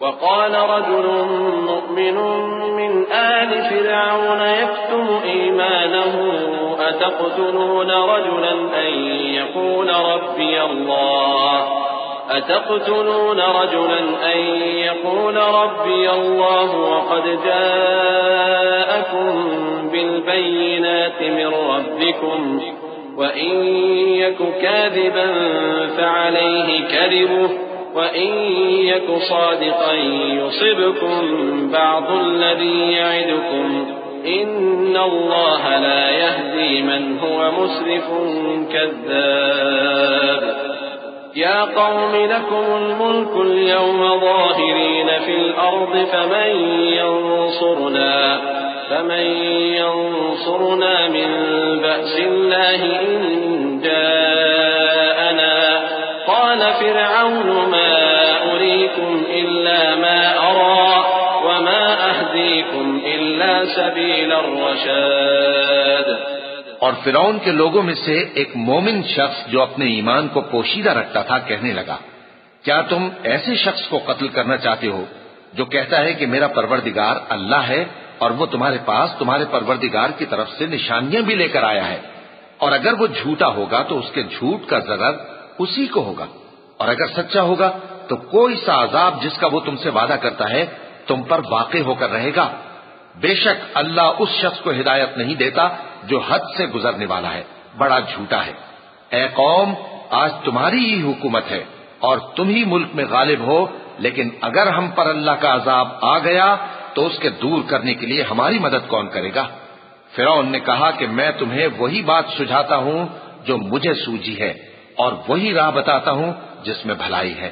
वक़ाल रजुलुन मुअमिनुन मिन आलि फ़िरऔन यक्तुमु ईमानहु अतक़्तुलून रजुलन अन यक़ूल रब्बी अल्लाह वक़द जाअकुम बिलबय्यिनाति मिन रब्बिकुम वइन यकु काज़िबन फ़अलैहि कज़िबुहु वइन यकु सादिक़न युसिबकुम बअदुल्लज़ी य'iदुकुम इन्नल्लाह ला यहदी मन हुव मुस्रिफुन कज़्ज़ाब। या क़ौमि लकुमुल मुल्कुल यौम ज़ाहिरीन फ़िल अर्ज़ फमन यंसुरना मिन बअसिल्लाहि इन जाअना क़ाल फ़िरऔन मा उरीकुम इल्ला मा अरा वमा अहदीकुम इल्ला सबीलर रशाद। और फिरौन के लोगों में से एक मोमिन शख्स जो अपने ईमान को पोशीदा रखता था कहने लगा, क्या तुम ऐसे शख्स को कत्ल करना चाहते हो जो कहता है कि मेरा परवरदिगार अल्लाह है और वो तुम्हारे पास तुम्हारे परवरदिगार की तरफ से निशानियां भी लेकर आया है, और अगर वो झूठा होगा तो उसके झूठ का ज़रर उसी को होगा, और अगर सच्चा होगा तो कोई सा अजाब जिसका वो तुमसे वादा करता है तुम पर वाक़े होकर रहेगा। बेशक अल्लाह उस शख्स को हिदायत नहीं देता जो हद से गुजरने वाला है, बड़ा झूठा है। ए कौम, आज तुम्हारी ही हुकूमत है और तुम ही मुल्क में गालिब हो, लेकिन अगर हम पर अल्लाह का अजाब आ गया तो उसके दूर करने के लिए हमारी मदद कौन करेगा। फिरौन ने कहा कि मैं तुम्हें वही बात सुझाता हूं जो मुझे सूझी है और वही राह बताता हूं जिसमें भलाई है।